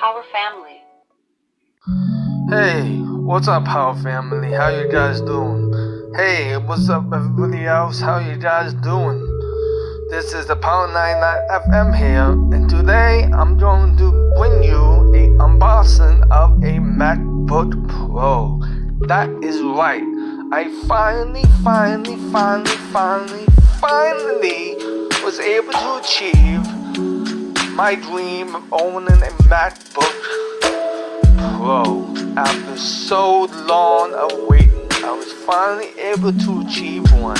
PowerFamily. Hey, what's up, PowerFamily? How you guys doing? Hey, what's up, everybody else? How you guys doing? This is the PowerFamily here, and today I'm going to bring you a unboxing of a MacBook Pro. That is right. I finally was able to achieve my dream of owning a MacBook Pro. After so long of waiting, I was finally able to achieve one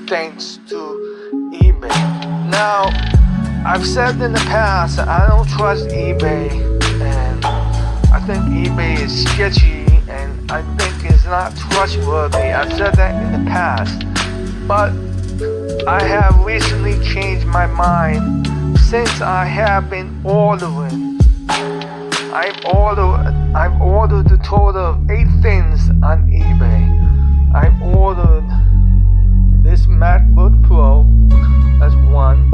thanks to eBay. Now, I've said in the past that I don't trust eBay, and I think eBay is sketchy, and I think it's not trustworthy. I've said that in the past, but I have recently changed my mind since I have been ordering. I've ordered a total of 8 things on eBay. I've ordered this MacBook Pro, that's one.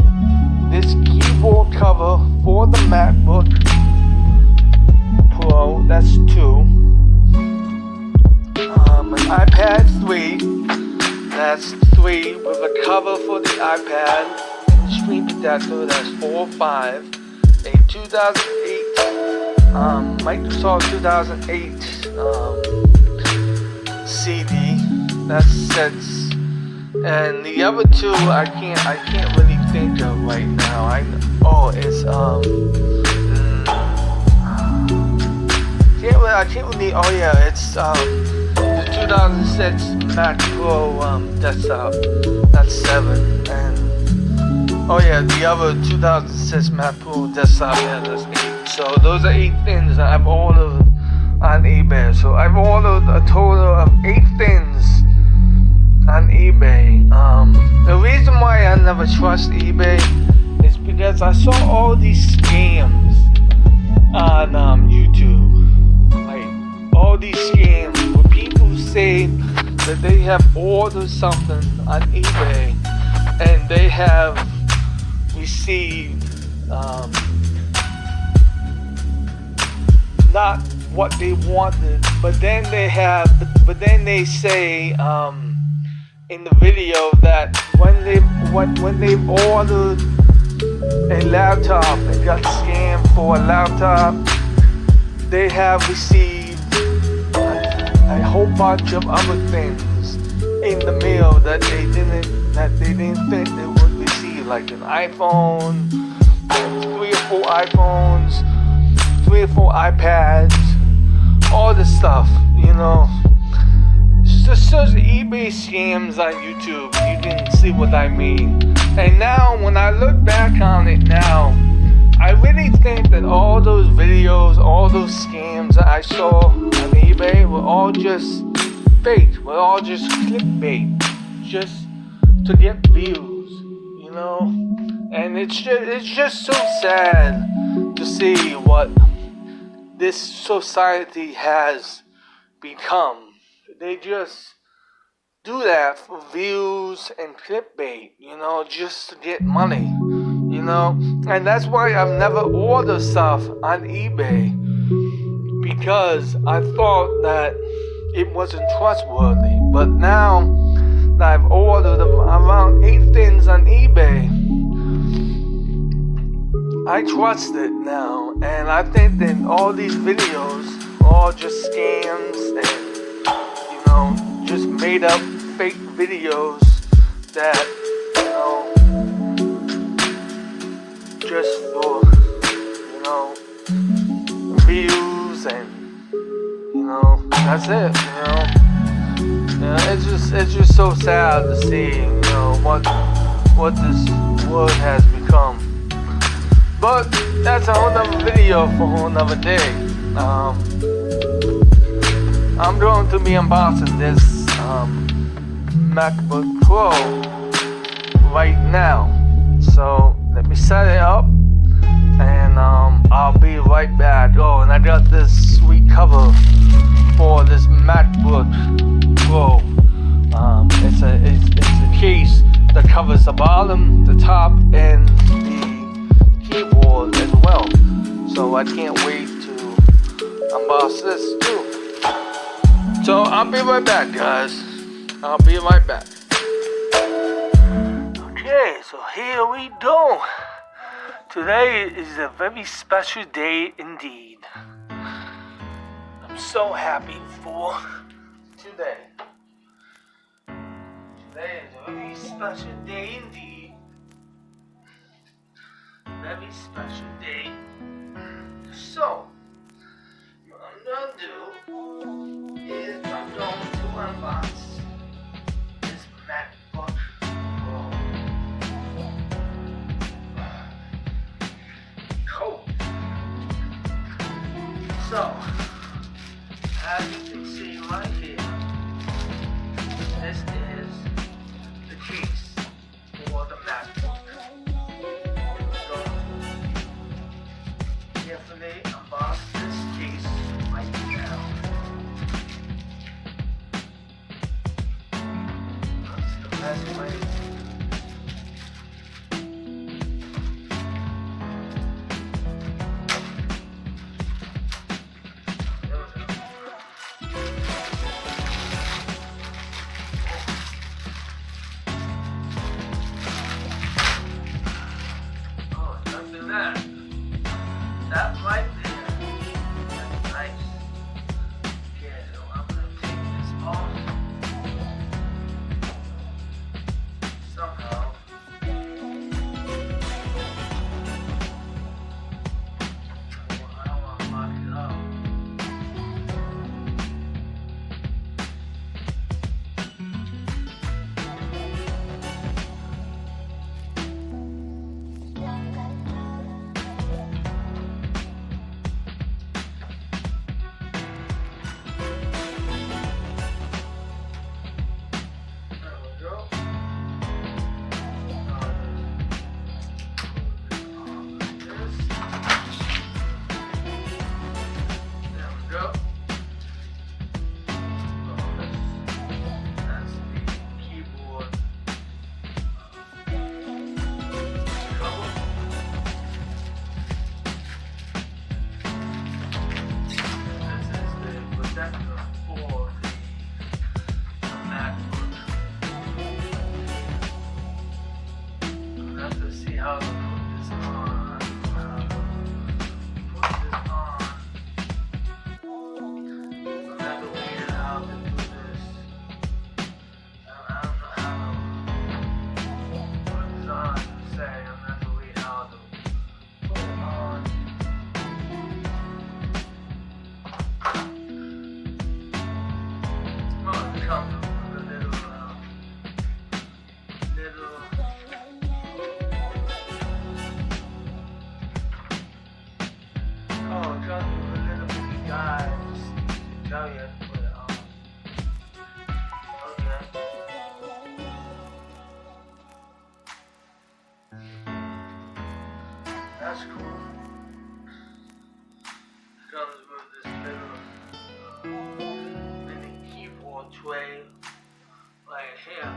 This keyboard cover for the MacBook Pro, that's 2. An iPad 3, that's 3, with a cover for the iPad and screen protector, that's 4 or 5. A 2008 Microsoft 2008 CD, that's 6. And the other 2 I can't really think of right now. It's the 2006 Mac Pro desktop, that's 7. And the other 2006 Mac Pro desktop, that's 8. So those are 8 things that I've ordered on eBay. So I've ordered a total of 8 things on eBay. The reason why I never trust eBay is because I saw all these scams on YouTube. Like, all these scams where people say that they have ordered something on eBay and they have received not what they wanted, but then they say in the video that when they've ordered a laptop and got scammed for a laptop, they have received a whole bunch of other things in the mail that they didn't think they would receive, like an iPhone, 3 or 4 iPhones, 3 or 4 iPads, all this stuff, Just search eBay scams on YouTube, you can see what I mean. And now, when I look back on it now, I really think that all those videos, all those scams that I saw on eBay were all just fake, were all just clickbait, just to get views, And it's just so sad to see what this society has become. They just do that for views and clickbait, just to get money, And that's why I've never ordered stuff on eBay, because I thought that it wasn't trustworthy. But now that I've ordered around 8 things on eBay, I trust it now, and I think that all these videos are all just scams and, just made up fake videos that, just for, views and, that's it, It's just so sad to see, what this world has become. But that's a whole nother video for a whole nother day. I'm going to be unboxing this MacBook Pro right now. So let me set it up, and I'll be right back. Oh, and I got this sweet cover for this MacBook Pro. It's a case that covers the bottom, the top, and the keyboard as well. So I can't wait to unbox this too. So I'll be right back, guys. I'll be right back. Okay, so here we go. Today is a very special day indeed. I'm so happy for today. Today is a very special day indeed. Very special day. So, what I'm gonna do is I'm going to unbox this Macbook Pro. Cool. So, as you can see right here, this is the case for the Macbook. So, carefully unbox this case right now. That's the best way. That right there, that's nice. Okay, so I'm gonna take this off somehow. I don't want to lock it up. How to put this on. I'm not the way how to do this. I don't know how to put this on. I'm not the way how to put it on. Oh, it comes with a little guys, to tell you to put it on. Okay. That's cool. Comes with this little mini keyboard tray right here.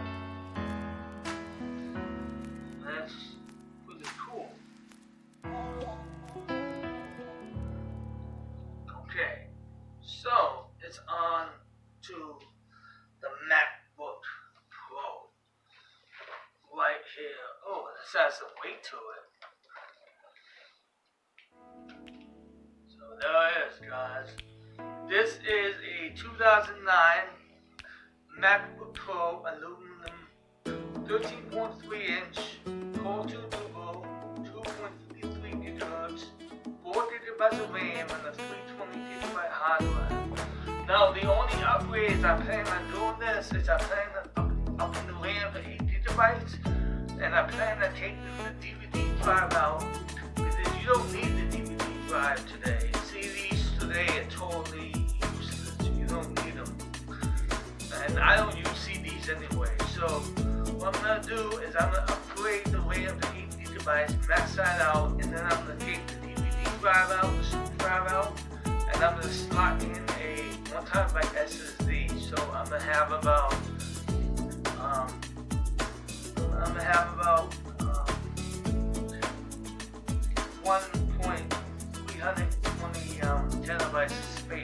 That's pretty cool. Okay, so it's on to the MacBook Pro right here. Oh, this has some weight to it. So there it is, guys. This is a 2009 MacBook Pro aluminum 13.3-inch Core 2 Duo 2.33 gigahertz 4 gigabytes of RAM and a 320 gigabyte hard drive. Now the only upgrades I plan on doing this is I plan on upping the RAM to 8 gigabytes, and I plan on taking the DVD drive out because you don't need the DVD drive today. CDs today are totally useless. You don't need them, and I don't use CDs anyway. So what I'm gonna do is I'm gonna upgrade the RAM to 8 gigabytes, max that out, and then I'm gonna take the DVD drive out, the super drive out, and I'm gonna slot in a 1 terabyte SSD. So I'm gonna have about 1.320 terabytes of space.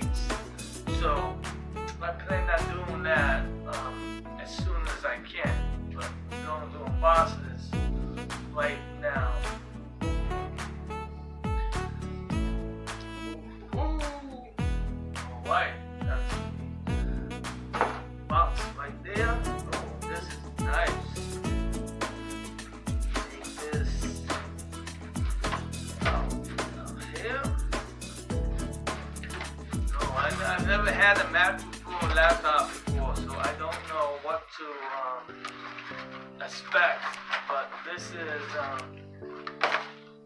a spec, but this is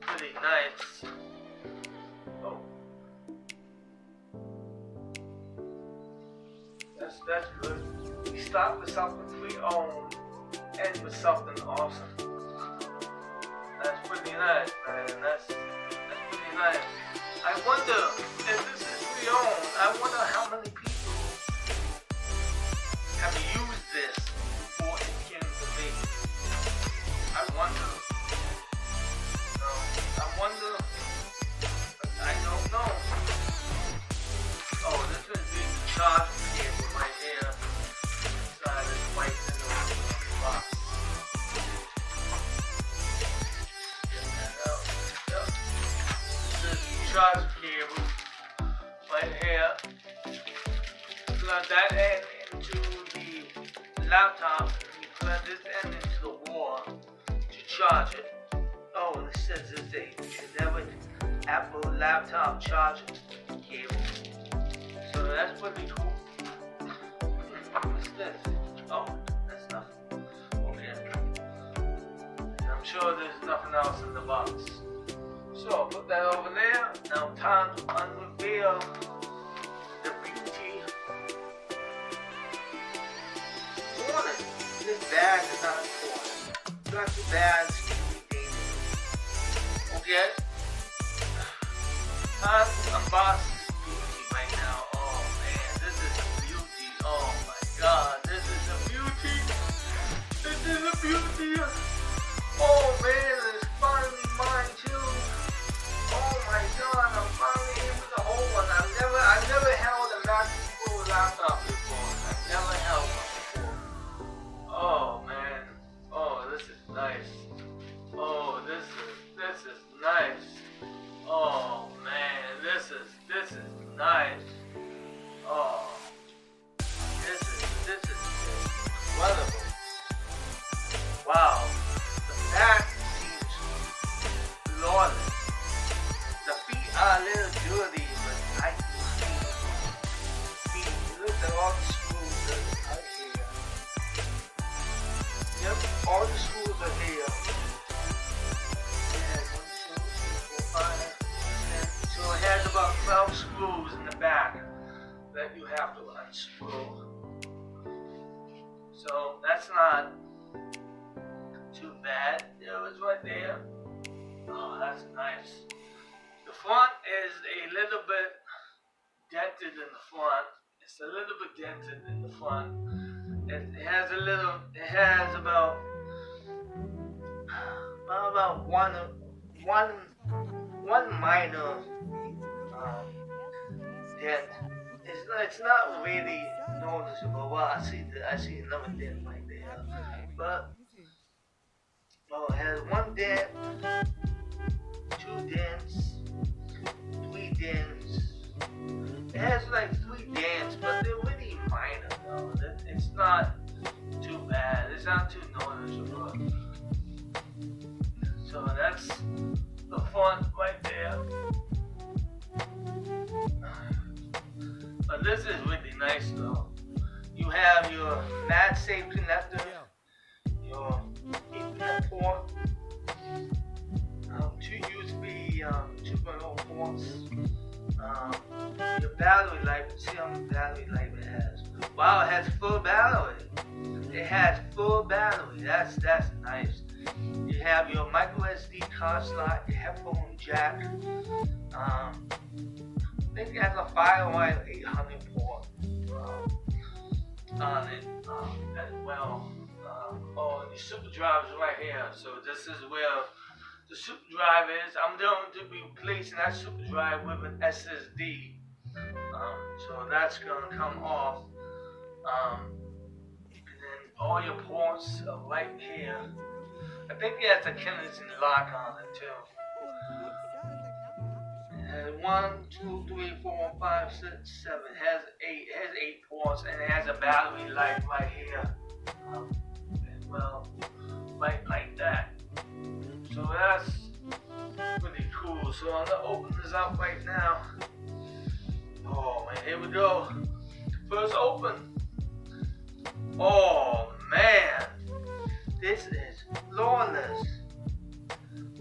pretty nice. Oh, that's good. We start with something we own, end with something awesome. That's pretty nice, man. That's pretty nice. I wonder if this is pre-owned. I wonder how many people have used this before it came to me. I wonder. No, I wonder. I don't know. Oh, this is the charge cable right here. Inside this white little box. Charge cable right here. Plug that end into the laptop. And you plug this end into the wall to charge it. Oh, and it says this is a generic Apple laptop charger cable. So that's pretty cool. What's this? Oh, that's nothing. Okay. I'm sure there's nothing else in the box. So I'll put that over there. Now time to unveil the beauty. Warning, this bag is not important. Plastic bags can be dangerous. Okay? Time to unbox this beauty right now. Oh man, this is a beauty. Oh my god, this is a beauty. This is a beauty. Oh man, it's finally mine too. Oh my god, I'm finally able to hold one. I've never held a Macbook laptop before. I've never held one before. Oh man. Oh, this is nice. Oh, this is nice. Oh man, this is nice. Oh, this is incredible. Wow, the back seems flawless. The feet are a little dirty, but I can see feet. Look at all the screws that are here. Yep, all the screws are here. Yeah, 1, 2, 3, 4, 5, 6, 7. So it has about 12 screws in the back that you have to unscrew. So that's not too bad. It was right there. Oh, that's nice. The front is a little bit dented in the front. It's a little bit dented in the front. It has about one minor dent. It's not really noticeable. Well, I see another dent right there, but it has one dent, 2 dents, 3 dents. It has like 3 dents, but they're really minor though. It's not too bad. It's not too noticeable. So that's the front right there. But this is really nice though. You have your MagSafe connector, your Ethernet port, 2 USB 2.0 ports, your battery life. See how much battery life it has. Wow, it has full battery. It has full battery. That's nice. You have your micro SD card slot, your headphone jack. I think it has a FireWire 800 port on it as well. Oh, and the Superdrive is right here. So this is where the Superdrive is. I'm going to be replacing that Superdrive with an SSD. So that's going to come off. And then all your ports are right here. I think it has a Kennedy lock on it too. It has 1, 2, 3, 4, 5, 6, 7. It has 8 ports, and it has a battery life right here. Well, right like that. So that's pretty cool. So I'm gonna open this up right now. Oh man, here we go. First open. Oh man, this is flawless.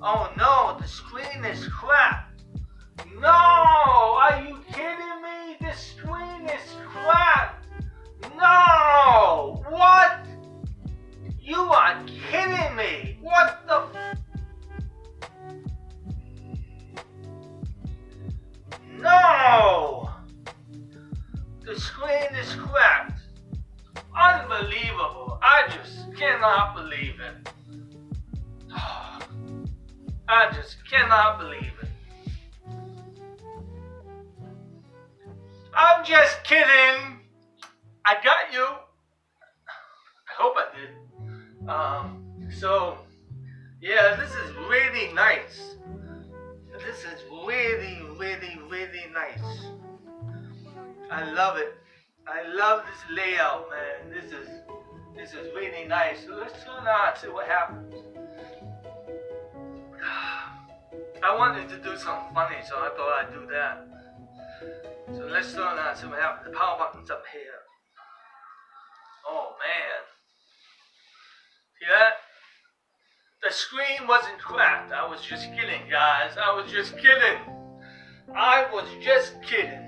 Oh no, the screen is cracked. No, are you kidding me? The screen is cracked. No, what? You are kidding me. What the No! The screen is cracked. Unbelievable. I just cannot believe it. I just cannot believe it. I'm just kidding. I got you. I hope I did. So, yeah, this is really nice. This is really, really, really nice. I love it. I love this layout, man. This is really nice. So let's turn on and see what happens. I wanted to do something funny, so I thought I'd do that. So let's turn on and see what happens. The power button's up here. Oh man. See that? The screen wasn't cracked. I was just kidding, guys. I was just kidding. I was just kidding.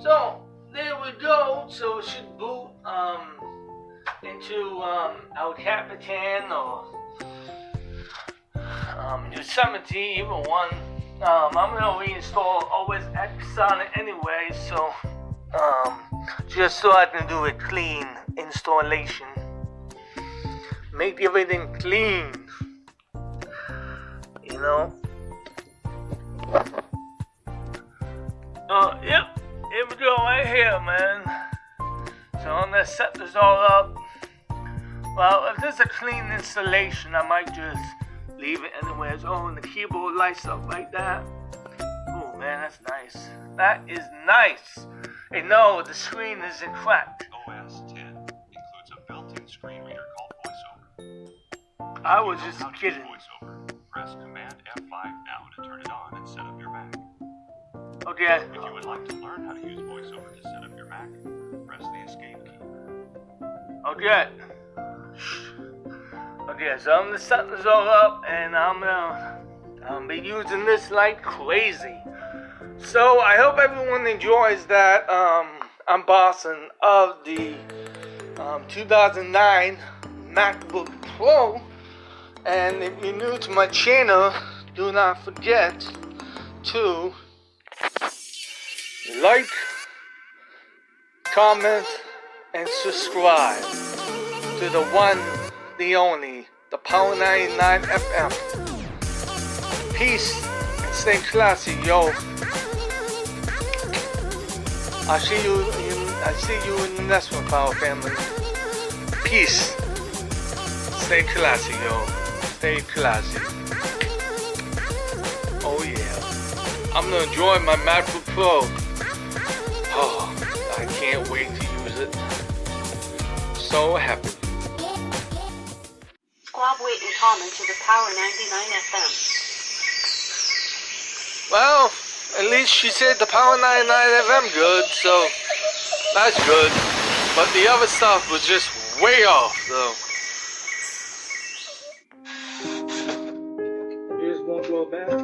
So there we go. So it should boot into El Capitan or Yosemite, either one. I'm gonna reinstall OS X on it anyway, so just so I can do a clean installation. Make everything clean. You know? Yep. Here we go, right here, man. So I'm gonna set this all up. Well, if this is a clean installation, I might just leave it anyways. Oh, and the keyboard lights up like that. Oh man, that's nice. That is nice. Hey, no, the screen isn't cracked. OS 10 includes a built-in screen reader called VoiceOver. I was just kidding. VoiceOver, press Command F5 now to turn it on and set up your Mac. Okay. If you would like to learn how to use VoiceOver to set up your Mac, press the Escape key. Okay. Okay, so I'm gonna set this all up, and I'm gonna be using this like crazy. So I hope everyone enjoys that unboxing of the 2009 MacBook Pro. And if you're new to my channel, do not forget to like, comment, and subscribe to the one, the only, the Power99FM. Peace and stay classy, yo. I see you in the next one, Power Family. Peace. Stay classy, yo. Stay classy. Oh yeah. I'm gonna enjoy my MacBook Pro. Oh, I can't wait to use it. So happy. Squab weight in common to the Power99FM. Well, at least she said the Power99FM good, so that's good. But the other stuff was just way off, though. You just won't go back?